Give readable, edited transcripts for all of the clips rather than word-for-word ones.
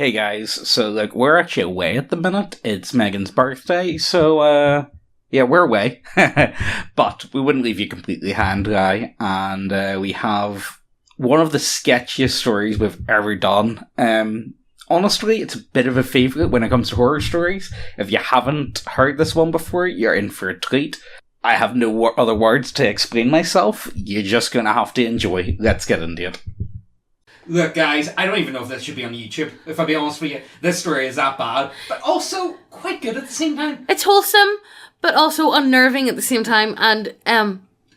Hey guys, so we're actually away at the minute. It's Megan's birthday, so yeah, we're away. But we wouldn't leave you completely high and dry, and we have one of the sketchiest stories we've ever done. Honestly, it's a bit of a favourite when it comes to horror stories. If you haven't heard this one before, you're in for a treat. I have no other words to explain myself. You're just gonna have to enjoy. Let's get into it. Look, guys, I don't even know if this should be on YouTube, if I'll be honest with you. This story is that bad, but also quite good at the same time. It's wholesome, but also unnerving at the same time, and,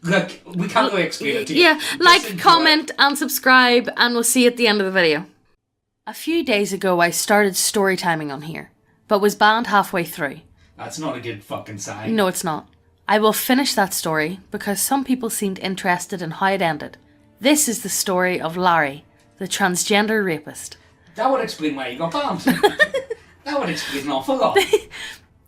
Look, we can't really explain it to you. Yeah, like, comment, and subscribe, and we'll see you at the end of the video. A few days ago, I started story timing on here, but was banned halfway through. That's not a good fucking sign. No, it's not. I will finish that story, because some people seemed interested in how it ended. This is the story of Larry, the transgender rapist. That would explain why you got banned. That would explain an awful lot.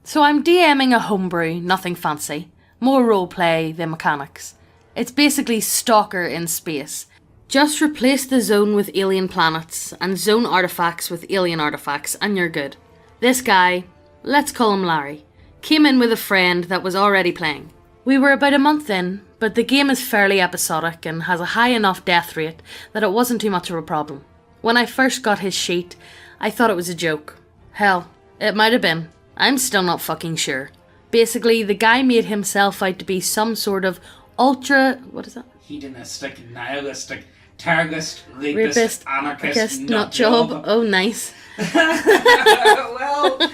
So I'm DMing a homebrew, nothing fancy. More roleplay than mechanics. It's basically Stalker in space. Just replace the zone with alien planets, and zone artifacts with alien artifacts, and you're good. This guy, let's call him Larry, came in with a friend that was already playing. We were about a month in, but the game is fairly episodic and has a high enough death rate that it wasn't too much of a problem. When I first got his sheet, I thought it was a joke. Hell, it might have been. I'm still not fucking sure. Basically, the guy made himself out to be some sort of ultra... what is that? Hedonistic, nihilistic, terrorist, Rapist, anarchist, nut job. Oh, nice. Well,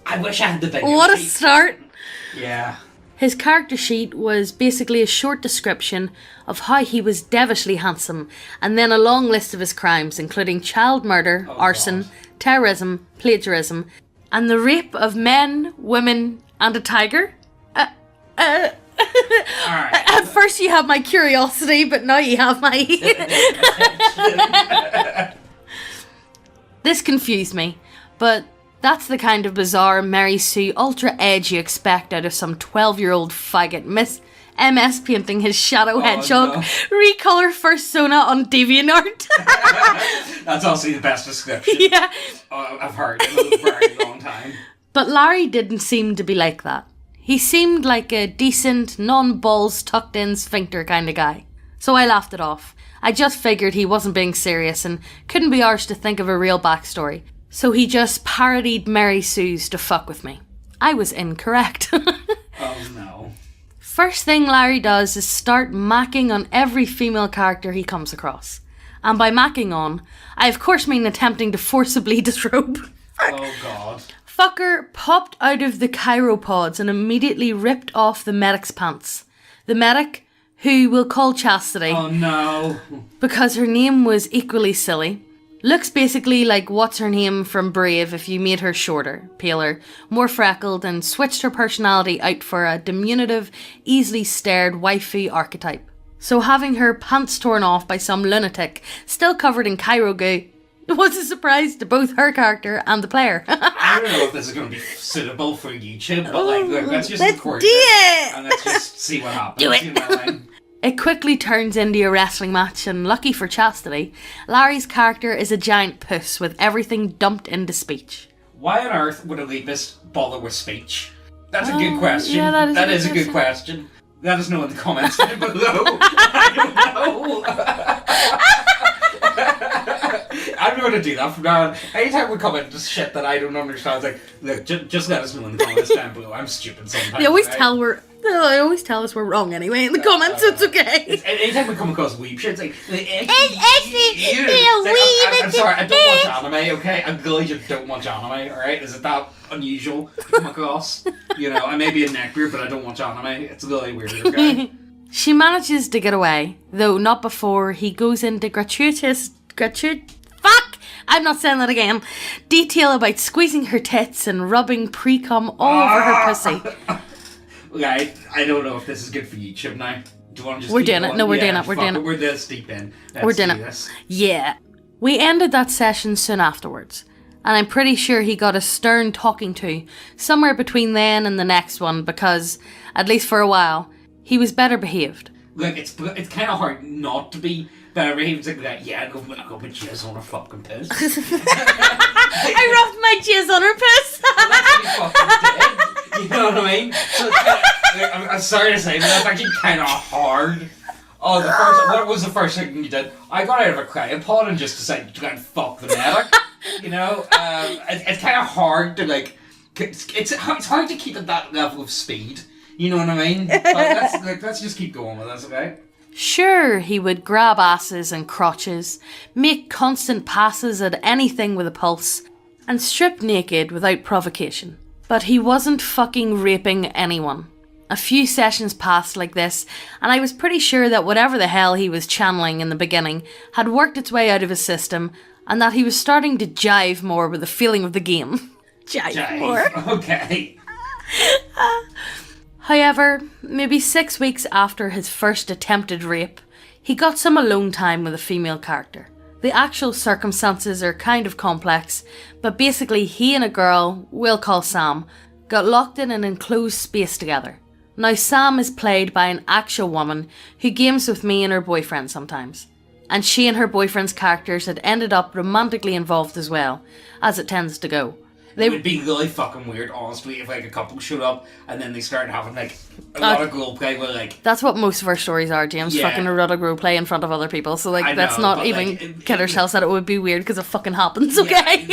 I wish I had the bigger What a sheet. start! Yeah. His character sheet was basically a short description of how he was devilishly handsome, and then a long list of his crimes, including child murder, arson, God. terrorism, plagiarism, and the rape of men, women, and a tiger. Alright. At first you have my curiosity, but now you have my... This confused me, but... that's the kind of bizarre Mary Sue ultra edge you expect out of some 12-year-old faggot MS painting his shadow hedgehog, no. recolor fursona on DeviantArt. That's also the best description Yeah. I've heard in a very long time. But Larry didn't seem to be like that. He seemed like a decent, non-balls tucked in sphincter kind of guy. So I laughed it off. I just figured he wasn't being serious and couldn't be arsed to think of a real backstory. So he just parodied Mary Sue's to fuck with me. I was incorrect. Oh no. First thing Larry does is start macking on every female character he comes across. And by macking on, I of course mean attempting to forcibly disrobe. Oh god. Fucker popped out of the chiropods and immediately ripped off the medic's pants. The medic, who we'll call Chastity, Oh no. because her name was equally silly, looks basically like what's her name from Brave if you made her shorter, paler, more freckled, and switched her personality out for a diminutive, easily stared waifu archetype. So having her pants torn off by some lunatic, still covered in Cairo goo, was a surprise to both her character and the player. I don't know if this is going to be suitable for YouTube, but look, let's just record do it! and let's just see what happens. Do it. You know what I mean? It quickly turns into a wrestling match, and lucky for Chastity, Larry's character is a giant puss with everything dumped into speech. Why on earth would a rapist bother with speech? That's a good question. yeah, that is a a good good question. Let us know in the comments down below. I don't know. I'm going to do that from now on. Anytime we comment just shit that I don't understand, it's like, look, just let us know in the comments down below. I'm stupid sometimes. They always right? they always tell us we're wrong anyway in the comments, so it's okay. Anytime we come across weeb shit, it's like actually I'm sorry, I don't watch anime, okay? I'm glad you don't watch anime, alright? Is it that unusual to come across? You know, I may be a neckbeard, but I don't watch anime. It's really weird, okay? She manages to get away, though not before he goes into fuck! I'm not saying that again. Detail about squeezing her tits and rubbing pre-cum all over her pussy. Right, I don't know if this is good for YouTube now. Do you want to just We're keep doing it. going? No, we're Yeah, doing it. We're fuck doing it. We're this deep in. We're doing do it. this. Yeah. We ended that session soon afterwards, and I'm pretty sure he got a stern talking to somewhere between then and the next one because, at least for a while, he was better behaved. Look, it's kind of hard not to be But he was like, yeah, go put jizz on her fucking piss. I rubbed my jizz on her piss. Well, that's what he fucking did. You know what I mean? So it's kinda, I'm sorry to say, but that's actually kind of hard. Oh, what was the first thing you did? I got out of a cryopod and just decided to go and fuck the medic. You know, it's kind of hard to like. It's hard to keep at that level of speed. You know what I mean? Let's just keep going with this, okay? Sure, he would grab asses and crotches, make constant passes at anything with a pulse, and strip naked without provocation. But he wasn't fucking raping anyone. A few sessions passed like this, and I was pretty sure that whatever the hell he was channeling in the beginning had worked its way out of his system, and that he was starting to jive more with the feeling of the game. Jive more. Okay. However, maybe 6 weeks after his first attempted rape, he got some alone time with a female character. The actual circumstances are kind of complex, but basically he and a girl, we'll call Sam, got locked in an enclosed space together. Now Sam is played by an actual woman who games with me and her boyfriend sometimes. And she and her boyfriend's characters had ended up romantically involved as well, as it tends to go. It would be really fucking weird, honestly, if like a couple showed up and then they started having like a lot of role play where like... That's what most of our stories are, James. Yeah. Fucking erotic role play in front of other people. So like, I that's know, not but, even like, kid ourselves that it would be weird because it fucking happens, okay?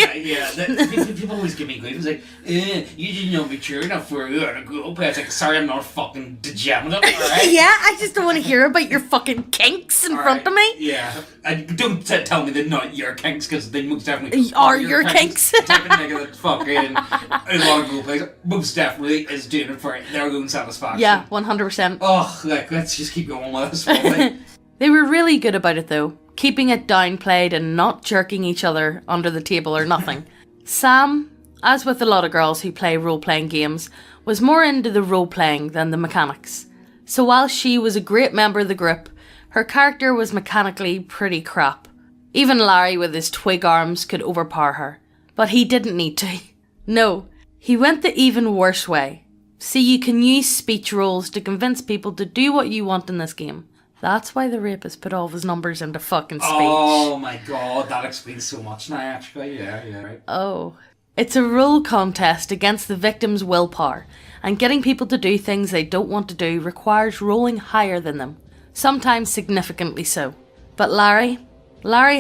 People always give me grief. It's like, you didn't know mature enough for erotic role play. It's like, sorry, I'm not a fucking degenerate, alright? Yeah, I just don't want to hear about your fucking kinks in front of me. Yeah. And don't tell me they're not your kinks, because they most definitely Are your kinks. The type of nigga that fucking a lot of role plays most definitely is doing it for their own satisfaction. Yeah, 100%. Oh, like, let's just keep going with this one. They were really good about it though, keeping it downplayed and not jerking each other under the table or nothing. Sam, as with a lot of girls who play role-playing games, was more into the role-playing than the mechanics. So while she was a great member of the group, her character was mechanically pretty crap. Even Larry with his twig arms could overpower her. But he didn't need to. No, he went the even worse way. See, you can use speech roles to convince people to do what you want in this game. That's why the rapist put all of his numbers into fucking speech. Oh my god, that explains so much now, actually. Yeah, right. Oh. It's a role contest against the victim's willpower, and getting people to do things they don't want to do requires rolling higher than them. Sometimes significantly so. But Larry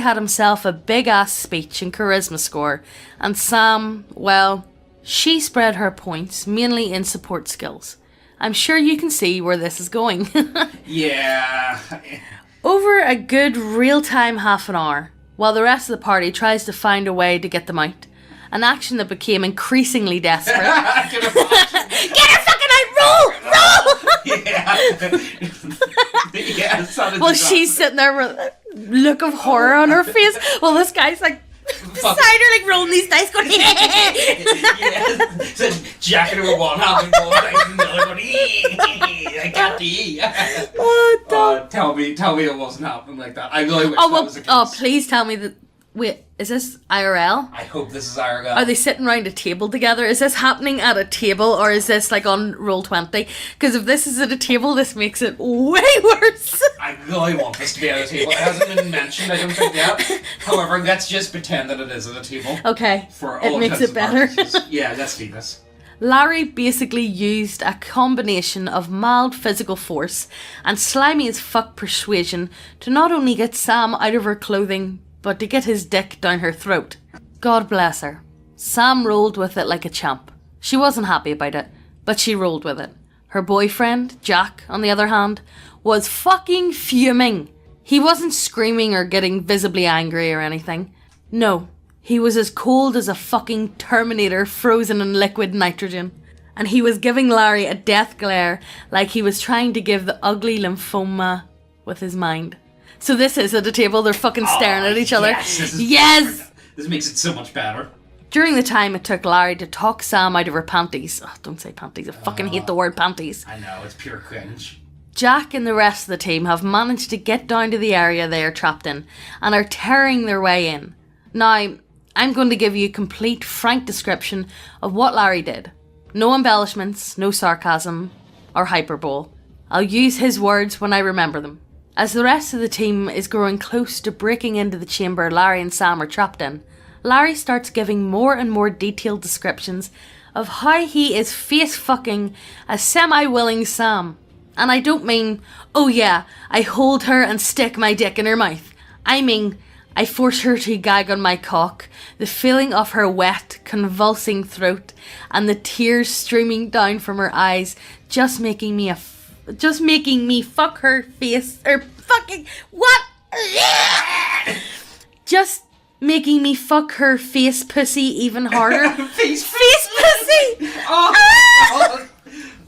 had himself a big-ass speech and charisma score, and Sam, well, she spread her points mainly in support skills. I'm sure you can see where this is going. Yeah. Over a good real-time half an hour, while the rest of the party tries to find a way to get them out, an action that became increasingly desperate. I can imagine. Get her fucking out! Roll! Yeah, Well, she's sitting there with a look of horror on her face. Well, this guy's like beside her, like rolling these dice, going. Yes, so jacking her one hand and one dice and the other going. I got the. Oh, tell me it wasn't happening like that. I really wish oh, that well, was the case. oh, please tell me that. Wait, is this IRL? I hope this is our guy. Are they sitting around a table together? Is this happening at a table, or is this like on Roll20? Because if this is at a table, this makes it way worse. I really want this to be at a table. It hasn't been mentioned, I don't think, yet. However, let's just pretend that it is at a table. Okay, For all it makes intents it and better. purposes. Yeah, let's do this. Larry basically used a combination of mild physical force and slimy as fuck persuasion to not only get Sam out of her clothing, but to get his dick down her throat. God bless her. Sam rolled with it like a champ. She wasn't happy about it, but she rolled with it. Her boyfriend, Jack, on the other hand, was fucking fuming. He wasn't screaming or getting visibly angry or anything. No, he was as cold as a fucking Terminator frozen in liquid nitrogen. And he was giving Larry a death glare like he was trying to give the ugly lymphoma with his mind. So this is at a table, they're fucking staring at each other. Yes! This makes it so much better. During the time it took Larry to talk Sam out of her panties. Oh, don't say panties, I fucking hate the word panties. I know, it's pure cringe. Jack and the rest of the team have managed to get down to the area they are trapped in and are tearing their way in. Now, I'm going to give you a complete, frank description of what Larry did. No embellishments, no sarcasm, or hyperbole. I'll use his words when I remember them. As the rest of the team is growing close to breaking into the chamber Larry and Sam are trapped in, Larry starts giving more and more detailed descriptions of how he is face-fucking a semi-willing Sam. And I don't mean, oh yeah, I hold her and stick my dick in her mouth. I mean, I force her to gag on my cock, the feeling of her wet, convulsing throat, and the tears streaming down from her eyes, just making me fuck her face, or fucking, what? Just making me fuck her face pussy even harder. Face pussy!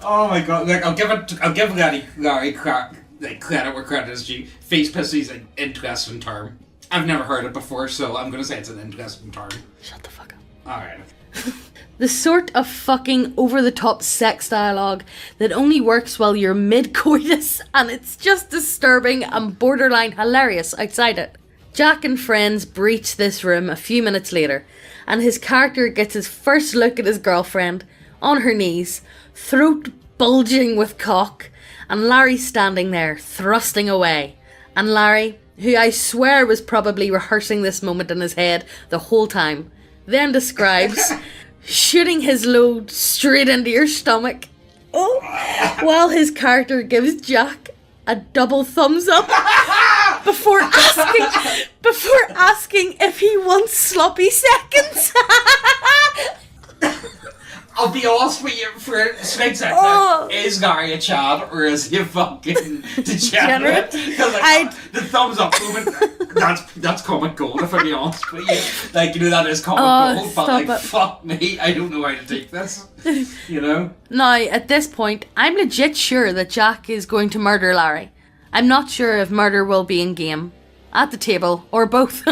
Oh my god! Like I'll give Larry credit where credit is due. Face pussy is an interesting term. I've never heard it before, so I'm gonna say it's an interesting term. Shut the fuck up. Alright. The sort of fucking over-the-top sex dialogue that only works while you're mid-coitus, and it's just disturbing and borderline hilarious outside it. Jack and friends breach this room a few minutes later, and his character gets his first look at his girlfriend, on her knees, throat bulging with cock, and Larry standing there, thrusting away. And Larry, who I swear was probably rehearsing this moment in his head the whole time, then describes shooting his load straight into your stomach, while his character gives Jack a double thumbs up before asking if he wants sloppy seconds. I'll be honest with you for a split second. Is Gary a Chad or is he a fucking degenerate? Because the thumbs up movement, that's comic gold, if I be honest with you. Like, you know, that is comic gold, but like, fuck me, I don't know how to take this. You know? Now, at this point, I'm legit sure that Jack is going to murder Larry. I'm not sure if murder will be in game, at the table, or both.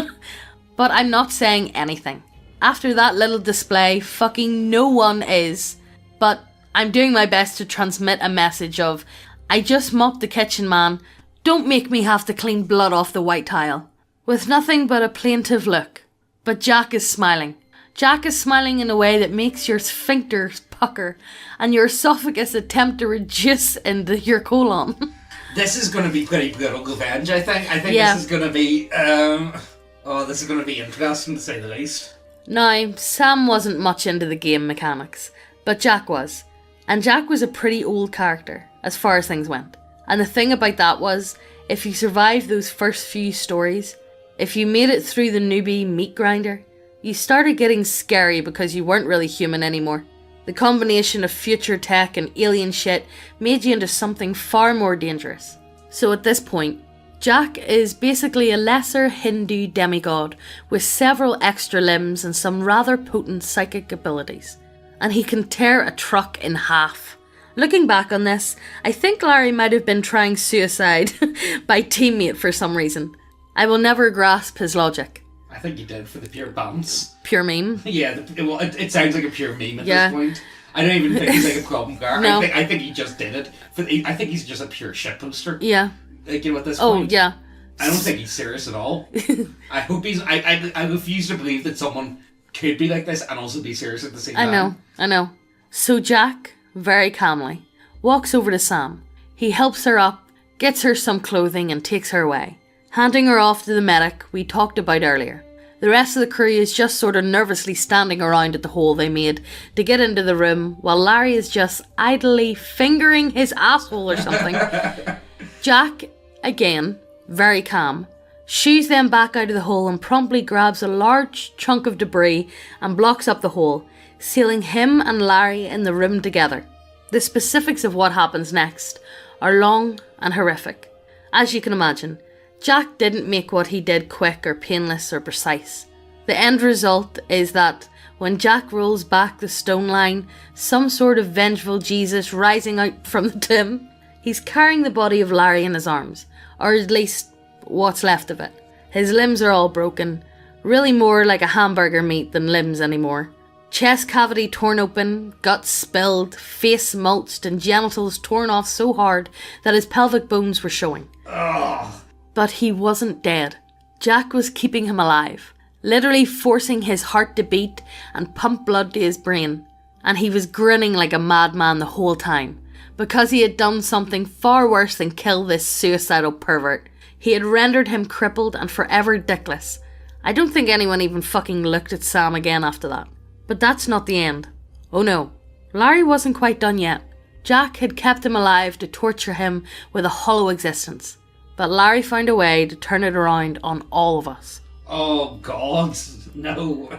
But I'm not saying anything. After that little display, fucking no one is. But I'm doing my best to transmit a message of, I just mopped the kitchen, man. Don't make me have to clean blood off the white tile. With nothing but a plaintive look. But Jack is smiling. Jack is smiling in a way that makes your sphincters pucker and your esophagus attempt to reduce into your colon. This is going to be pretty brutal revenge, I think. Yeah. This is going to be, this is going to be interesting to say the least. Now, Sam wasn't much into the game mechanics, but Jack was. And Jack was a pretty old character, as far as things went. And the thing about that was, if you survived those first few stories, if you made it through the newbie meat grinder, you started getting scary because you weren't really human anymore. The combination of future tech and alien shit made you into something far more dangerous. So at this point, Jack is basically a lesser Hindu demigod with several extra limbs and some rather potent psychic abilities. And he can tear a truck in half. Looking back on this, I think Larry might have been trying suicide by teammate for some reason. I will never grasp his logic. I think he did for the pure bounce. Pure meme? Yeah, it sounds like a pure meme at this point. I don't even think he's like a problem guy. No. I think he just did it. I think he's just a pure shit poster. Yeah. Like, you know, at this Oh, point. yeah. I don't think he's serious at all. I hope he's... I refuse to believe that someone could be like this and also be serious at the same time. I know. So Jack, very calmly, walks over to Sam. He helps her up, gets her some clothing and takes her away, handing her off to the medic we talked about earlier. The rest of the crew is just sort of nervously standing around at the hole they made to get into the room while Larry is just idly fingering his asshole or something. Jack, again, very calm, shoos them back out of the hole and promptly grabs a large chunk of debris and blocks up the hole, sealing him and Larry in the room together. The specifics of what happens next are long and horrific. As you can imagine, Jack didn't make what he did quick or painless or precise. The end result is that when Jack rolls back the stone line, some sort of vengeful Jesus rising out from the tomb, he's carrying the body of Larry in his arms, or at least what's left of it. His limbs are all broken, really more like a hamburger meat than limbs anymore. Chest cavity torn open, guts spilled, face mulched, and genitals torn off so hard that his pelvic bones were showing. Ugh. But he wasn't dead. Jack was keeping him alive, literally forcing his heart to beat and pump blood to his brain. And he was grinning like a madman the whole time, because he had done something far worse than kill this suicidal pervert. He had rendered him crippled and forever dickless. I don't think anyone even fucking looked at Sam again after that. But that's not the end. Oh no, Larry wasn't quite done yet. Jack had kept him alive to torture him with a hollow existence. But Larry found a way to turn it around on all of us. Oh God, no.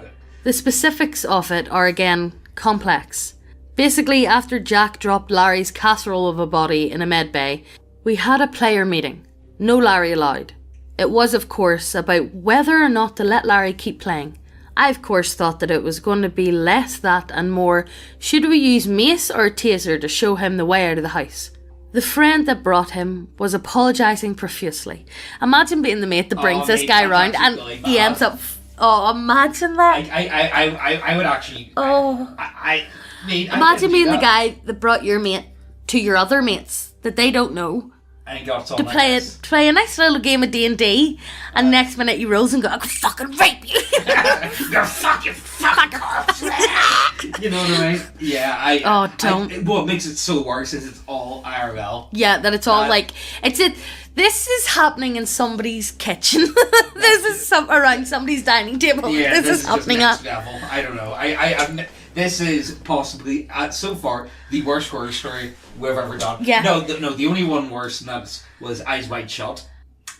The specifics of it are again complex. Basically, after Jack dropped Larry's casserole of a body in a med bay, we had a player meeting. No Larry allowed. It was, of course, about whether or not to let Larry keep playing. I, of course, thought that it was going to be less that and more, should we use mace or a taser to show him the way out of the house? The friend that brought him was apologising profusely. Imagine being the mate that brings this guy round and really he ends up... Oh, imagine that. I would actually... Oh. Imagine being the guy that brought your mate to your other mates that they don't know. And he got to play a nice little game of D&D, and next minute he rolls and goes, I could fucking rape you. You're fucking You know what I mean? Yeah, don't. What makes it so worse is it's all IRL. Yeah, that it's all this is happening in somebody's kitchen. This is around somebody's dining table. Yeah, this is happening just next level. I don't know. This is possibly, so far, the worst horror story we've ever done. Yeah. No, the only one worse than that was Eyes Wide Shut.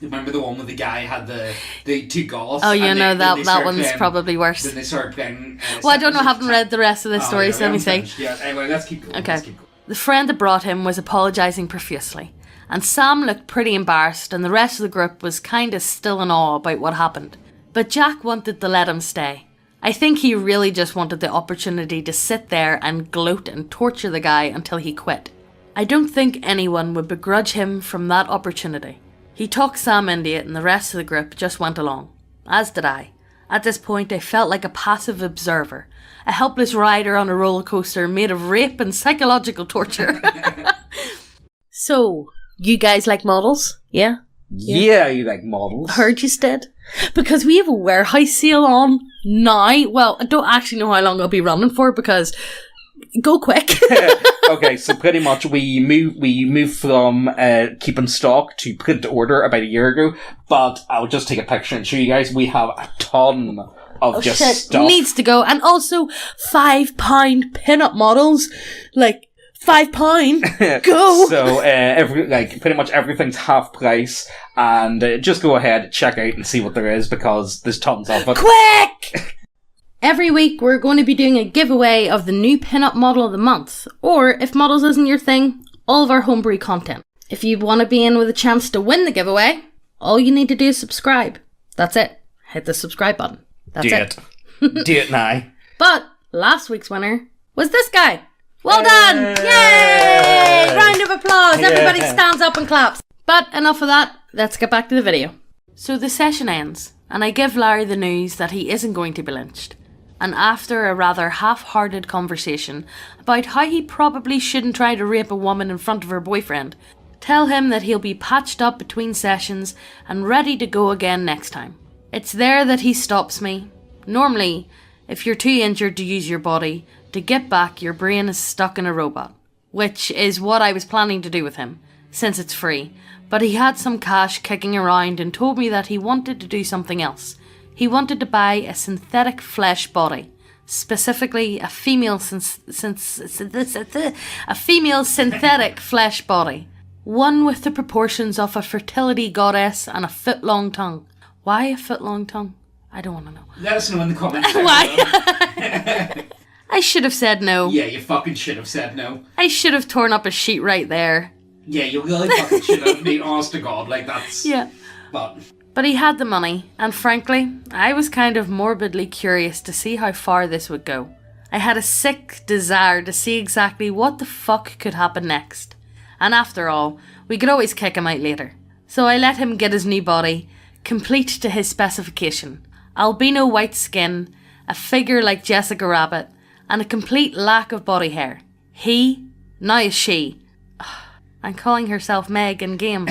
Remember the one where the guy had the two goths? Oh, yeah, no, that one's probably worse. Then they started playing... well, I don't know, I haven't read the rest of the story, so let me see. Yeah, anyway, let's keep going. Okay. The friend that brought him was apologising profusely, and Sam looked pretty embarrassed, and the rest of the group was kind of still in awe about what happened. But Jack wanted to let him stay. I think he really just wanted the opportunity to sit there and gloat and torture the guy until he quit. I don't think anyone would begrudge him from that opportunity. He talked Sam into it and the rest of the group just went along. As did I. At this point I felt like a passive observer. A helpless rider on a roller coaster made of rape and psychological torture. So, you guys like models? Yeah? Yeah, you like models. Heard you did. Because we have a warehouse sale on now. Well, I don't actually know how long I'll be running for because go quick. Okay, so pretty much we moved from keeping stock to put it to order about a year ago. But I'll just take a picture and show you guys. We have a ton of stuff. Needs to go. And also £5 pin-up models. Like £5. Go. So pretty much everything's half price, and just go ahead, check out and see what there is because there's tons of it. Quick! Every week we're going to be doing a giveaway of the new pin-up model of the month, or if models isn't your thing, all of our homebrew content. If you want to be in with a chance to win the giveaway, all you need to do is subscribe. That's it. Hit the subscribe button. That's it. Do it now. But last week's winner was this guy. Well done! Yay! Round of applause. Everybody stands up and claps. But enough of that. Let's get back to the video. So the session ends, and I give Larry the news that he isn't going to be lynched. And after a rather half-hearted conversation about how he probably shouldn't try to rape a woman in front of her boyfriend, tell him that he'll be patched up between sessions and ready to go again next time. It's there that he stops me. Normally, if you're too injured to use your body, to get back, your brain is stuck in a robot, which is what I was planning to do with him, since it's free. But he had some cash kicking around and told me that he wanted to do something else. He wanted to buy a synthetic flesh body, specifically a female synthetic flesh body, one with the proportions of a fertility goddess and a foot-long tongue. Why a foot-long tongue? I don't want to know. Let us know in the comments. Why? I should have said no. Yeah, you fucking should have said no. I should have torn up a sheet right there. Yeah, you really fucking should have. Made honest to God, like that's... Yeah. But he had the money, and frankly, I was kind of morbidly curious to see how far this would go. I had a sick desire to see exactly what the fuck could happen next. And after all, we could always kick him out later. So I let him get his new body, complete to his specification. Albino white skin, a figure like Jessica Rabbit, and a complete lack of body hair. He, now is she, and calling herself Meg in game.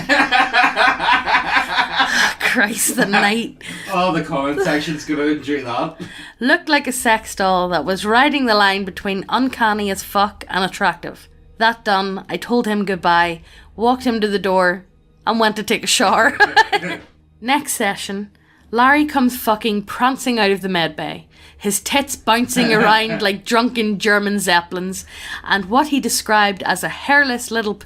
Christ, the night. Oh, the comment section's gonna enjoy that. Looked like a sex doll that was riding the line between uncanny as fuck and attractive. That done, I told him goodbye, walked him to the door, and went to take a shower. Next session, Larry comes fucking prancing out of the med bay, his tits bouncing around like drunken German zeppelins, and what he described as a hairless little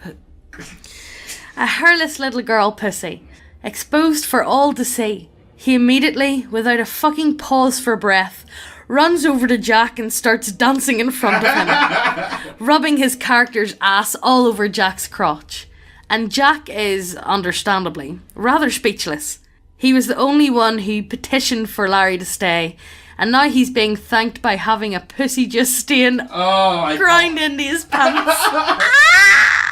girl pussy, exposed for all to see. He immediately, without a fucking pause for breath, runs over to Jack and starts dancing in front of him, rubbing his character's ass all over Jack's crotch. And Jack is, understandably, rather speechless. He was the only one who petitioned for Larry to stay, and now he's being thanked by having a pussy just stain grind into his pants.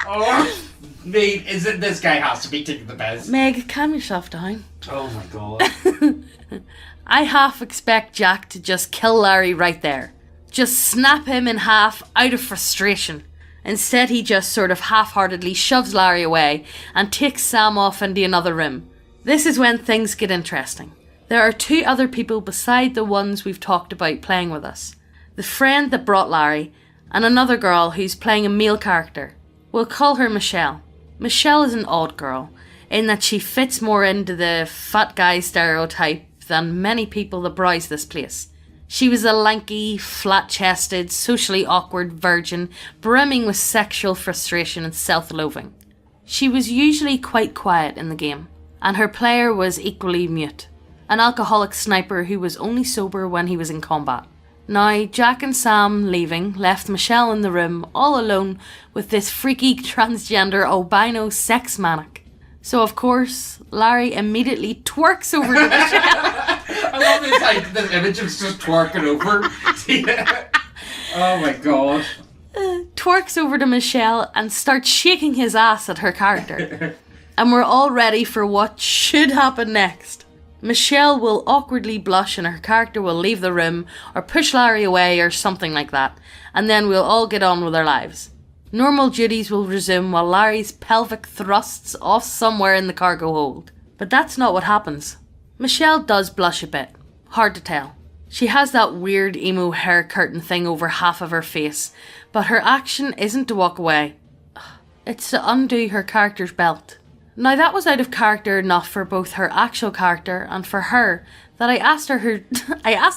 Oh, mate, this guy has to be taking the piss. Meg, calm yourself down. Oh my god. I half expect Jack to just kill Larry right there. Just snap him in half out of frustration. Instead, he just sort of half-heartedly shoves Larry away and takes Sam off into another room. This is when things get interesting. There are 2 other people beside the ones we've talked about playing with us. The friend that brought Larry, and another girl who's playing a male character. We'll call her Michelle. Michelle is an odd girl, in that she fits more into the fat guy stereotype than many people that browse this place. She was a lanky, flat-chested, socially awkward virgin, brimming with sexual frustration and self-loathing. She was usually quite quiet in the game, and her player was equally mute, an alcoholic sniper who was only sober when he was in combat. Now, Jack and Sam leaving left Michelle in the room all alone with this freaky transgender albino sex manic. So of course, Larry immediately twerks over to Michelle. I love this image of just twerking over. Oh my god. Twerks over to Michelle and starts shaking his ass at her character. And we're all ready for what should happen next. Michelle will awkwardly blush and her character will leave the room or push Larry away or something like that, and then we'll all get on with our lives. Normal duties will resume while Larry's pelvic thrusts off somewhere in the cargo hold. But that's not what happens. Michelle does blush a bit. Hard to tell. She has that weird emo hair curtain thing over half of her face, but her action isn't to walk away. It's to undo her character's belt. Now that was out of character enough for both her actual character and for her that I asked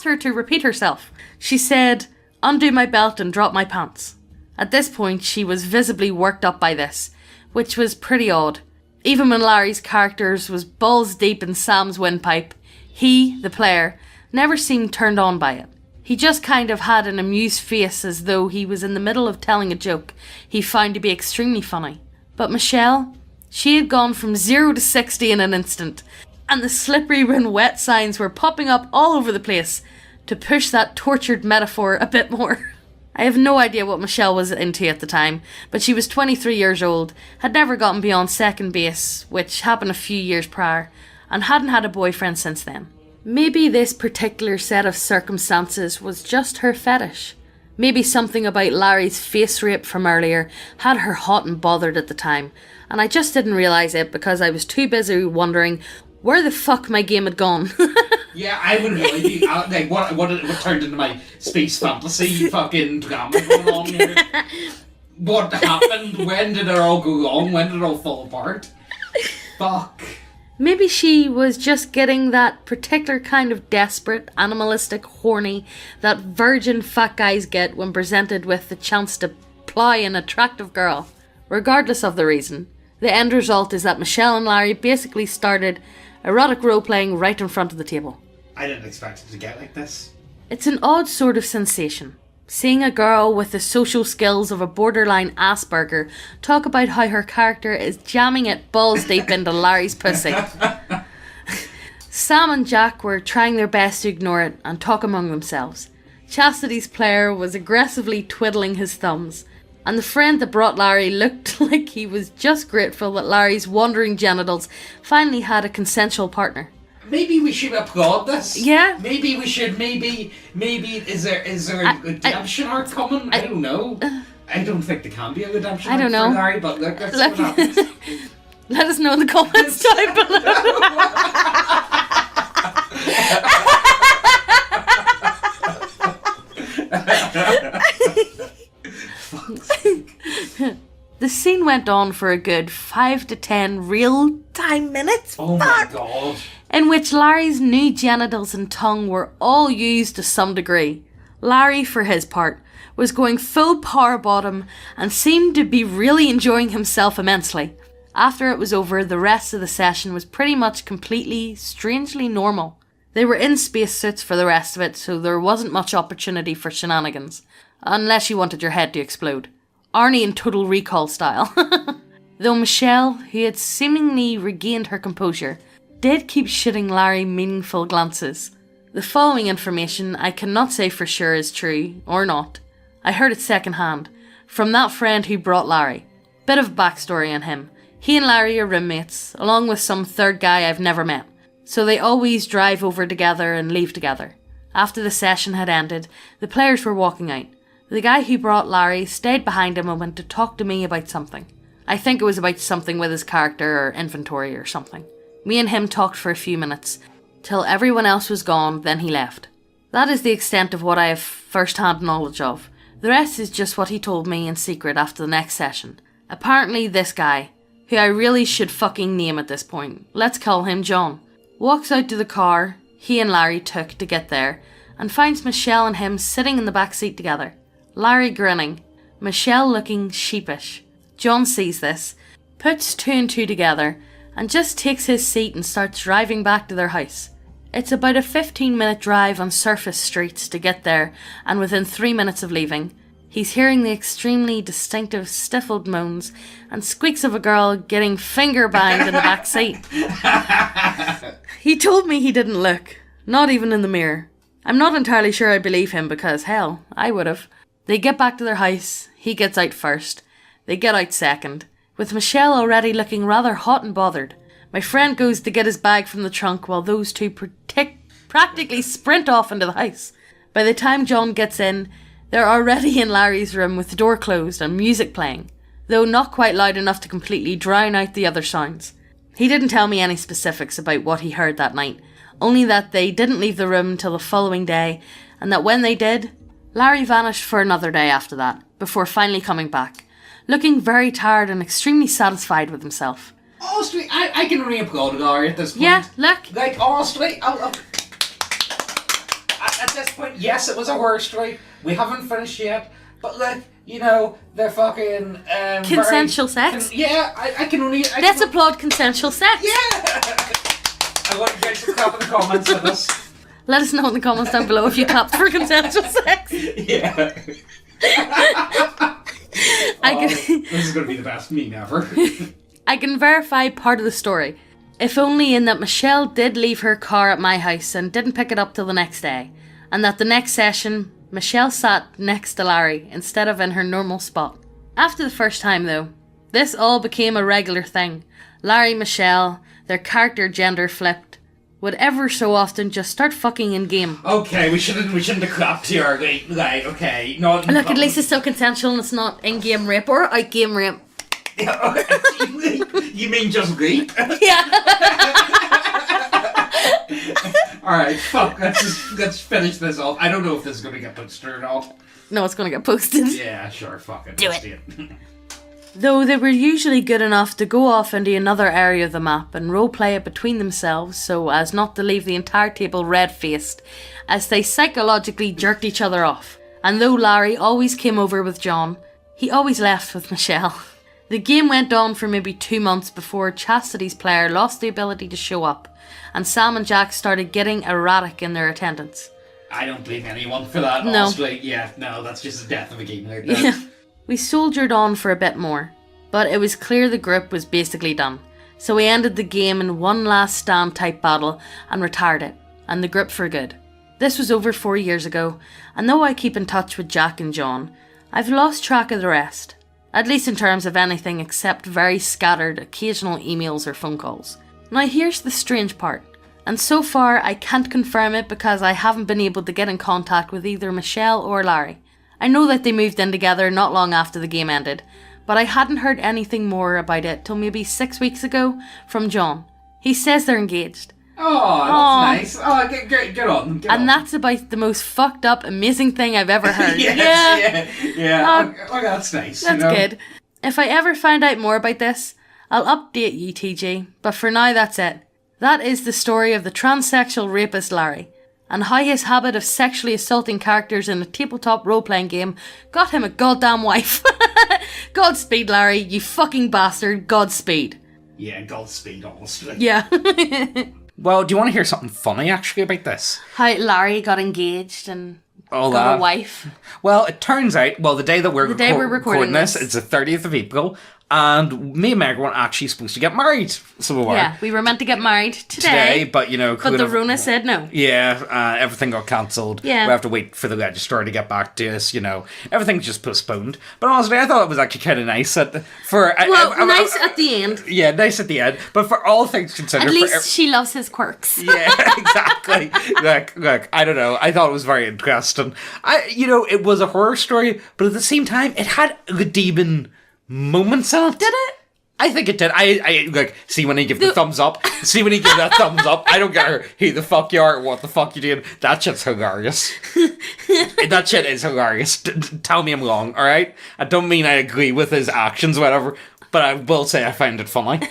her to repeat herself. She said, "Undo my belt and drop my pants." At this point, she was visibly worked up by this, which was pretty odd. Even when Larry's characters was balls deep in Sam's windpipe, he, the player, never seemed turned on by it. He just kind of had an amused face as though he was in the middle of telling a joke he found to be extremely funny. But Michelle, she had gone from 0 to 60 in an instant, and the slippery when wet signs were popping up all over the place to push that tortured metaphor a bit more. I have no idea what Michelle was into at the time, but she was 23 years old, had never gotten beyond second base, which happened a few years prior, and hadn't had a boyfriend since then. Maybe this particular set of circumstances was just her fetish. Maybe something about Larry's face rape from earlier had her hot and bothered at the time, and I just didn't realise it because I was too busy wondering where the fuck my game had gone. Yeah, I would really be like, what turned into my space fantasy fucking drama going on here? What happened? When did it all go wrong? When did it all fall apart? Fuck. Maybe she was just getting that particular kind of desperate, animalistic, horny that virgin fat guys get when presented with the chance to ply an attractive girl. Regardless of the reason, the end result is that Michelle and Larry basically started erotic role-playing right in front of the table. I didn't expect it to get like this. It's an odd sort of sensation. Seeing a girl with the social skills of a borderline Asperger talk about how her character is jamming it balls deep into Larry's pussy. Sam and Jack were trying their best to ignore it and talk among themselves. Chastity's player was aggressively twiddling his thumbs, and the friend that brought Larry looked like he was just grateful that Larry's wandering genitals finally had a consensual partner. Maybe we should applaud this. Yeah. Maybe we should. Maybe. Is there a redemption arc coming? I don't know. I don't think there can be a redemption arc for Larry. But look, that's what happens. Let us know in the comments down below. The scene went on for a good 5 to 10 real-time minutes. Oh my god. In which Larry's new genitals and tongue were all used to some degree. Larry, for his part, was going full power bottom and seemed to be really enjoying himself immensely. After it was over, the rest of the session was pretty much completely, strangely normal. They were in spacesuits for the rest of it, so there wasn't much opportunity for shenanigans. Unless you wanted your head to explode. Arnie in Total Recall style. Though Michelle, who had seemingly regained her composure, did keep shooting Larry meaningful glances. The following information I cannot say for sure is true, or not. I heard it secondhand, from that friend who brought Larry. Bit of backstory on him. He and Larry are roommates, along with some third guy I've never met. So they always drive over together and leave together. After the session had ended, the players were walking out. The guy who brought Larry stayed behind him and went to talk to me about something. I think it was about something with his character or inventory or something. Me and him talked for a few minutes, till everyone else was gone, then he left. That is the extent of what I have first-hand knowledge of. The rest is just what he told me in secret after the next session. Apparently this guy, who I really should fucking name at this point, let's call him John, walks out to the car he and Larry took to get there and finds Michelle and him sitting in the back seat together. Larry grinning, Michelle looking sheepish. John sees this, puts 2 and 2 together, and just takes his seat and starts driving back to their house. It's about a 15-minute drive on surface streets to get there, and within 3 minutes of leaving, he's hearing the extremely distinctive stifled moans and squeaks of a girl getting finger banged in the back seat. He told me he didn't look, not even in the mirror. I'm not entirely sure I believe him because, hell, I would have. They get back to their house, he gets out first. They get out second, with Michelle already looking rather hot and bothered. My friend goes to get his bag from the trunk while those two practically sprint off into the house. By the time John gets in, they're already in Larry's room with the door closed and music playing, though not quite loud enough to completely drown out the other sounds. He didn't tell me any specifics about what he heard that night, only that they didn't leave the room till the following day, and that when they did, Larry vanished for another day after that, before finally coming back, looking very tired and extremely satisfied with himself. Honestly, I can only applaud Larry at this point. Yeah, look. Like, honestly, at this point, yes, it was a horror story. We haven't finished yet. But, like, you know, they're fucking... consensual sex? Yeah, I can only... Let's applaud consensual sex. Yeah! I want you guys to clap in the comments for this. Let us know in the comments down below if you clapped for consensual sex. Yeah. This is going to be the best meme ever. I can verify part of the story, if only in that Michelle did leave her car at my house and didn't pick it up till the next day, and that the next session, Michelle sat next to Larry instead of in her normal spot. After the first time though, this all became a regular thing. Larry, Michelle, their character gender flipped, would ever so often just start fucking in game. Okay, we shouldn't have clapped here, right, okay. Not Look, at least it's still consensual and it's not in-game rape or out-game rape. You mean just rape? Yeah. Alright, fuck, let's finish this off. I don't know if this is going to get posted or not. No, it's going to get posted. Yeah, sure, fuck it. Do Let's it. Do Though they were usually good enough to go off into another area of the map and roleplay it between themselves so as not to leave the entire table red-faced as they psychologically jerked each other off. And though Larry always came over with John, he always left with Michelle. The game went on for maybe 2 months before Chastity's player lost the ability to show up, and Sam and Jack started getting erratic in their attendance. I don't blame anyone for that, No. honestly. Yeah, no, that's just the death of a game like that. Yeah. We soldiered on for a bit more, but it was clear the group was basically done. So we ended the game in one last stand type battle and retired it, and the group for good. This was over 4 years ago, and though I keep in touch with Jack and John, I've lost track of the rest. At least in terms of anything except very scattered occasional emails or phone calls. Now here's the strange part, and so far I can't confirm it because I haven't been able to get in contact with either Michelle or Larry. I know that they moved in together not long after the game ended, but I hadn't heard anything more about it till maybe 6 weeks ago from John. He says they're engaged. Oh, that's nice. Oh, get on. And that's about the most fucked up, amazing thing I've ever heard. Yes, yeah. Oh, Oh, that's nice. that's good. If I ever find out more about this, I'll update you, TG, but for now that's it. That is the story of the transsexual rapist Larry, and how his habit of sexually assaulting characters in a tabletop role-playing game got him a goddamn wife. Godspeed, Larry, you fucking bastard, Godspeed. Yeah, Godspeed, honestly. Yeah. Well, do you want to hear something funny, actually, about this? How Larry got engaged and All got that. a wife. Well, it turns out, the day that we're, we're recording this, this. it's the 30th of April, and me and Meg weren't actually supposed to get married. So we were. Yeah, we were meant to get married today. But, But the Rona said no. Yeah, everything got cancelled. Yeah. We have to wait for the registrar to get back to us, Everything's just postponed. But honestly, I thought it was actually kind of nice Nice at the end. Yeah, nice at the end. But for all things considered... At least she loves his quirks. Yeah, exactly. Look, I don't know. I thought it was very interesting. It was a horror story, but at the same time, it had redeeming moments in it. Did it? I think it did. I see when he give the thumbs up. See when he give that thumbs up. I don't care who the fuck you are or what the fuck you're doing. That shit's hilarious. That shit is hilarious. Tell me I'm wrong, alright? I don't mean I agree with his actions or whatever, but I will say I find it funny.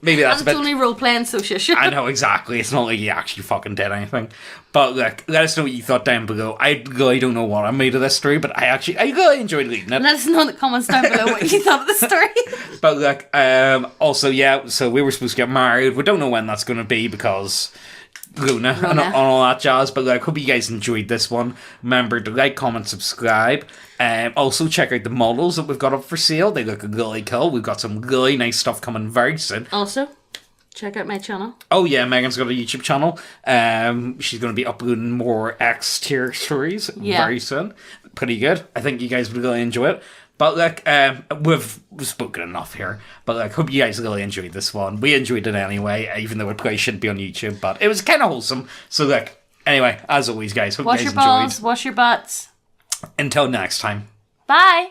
Maybe that's And a bit... it's only role-playing, so shush. I know, exactly. It's not like he actually fucking did anything. But look, let us know what you thought down below. I really don't know what I made of this story, but I really enjoyed reading it. Let us know in the comments down below what you thought of the story. But look, also, yeah, so we were supposed to get married. We don't know when that's going to be because Rona. And all that jazz. But like, hope you guys enjoyed this one. Remember to like, comment, subscribe. Also, check out the models that we've got up for sale. They look really cool. We've got some really nice stuff coming very soon. Also, check out my channel. Oh yeah, Megan's got a YouTube channel. She's going to be uploading more X tier stories very soon. Pretty good. I think you guys would really enjoy it. But look, we've spoken enough here. But like, hope you guys really enjoyed this one. We enjoyed it anyway, even though it probably shouldn't be on YouTube. But it was kind of wholesome. So look, anyway, as always, guys, hope Wash you your guys enjoyed. balls, wash your butts. Until next time. Bye.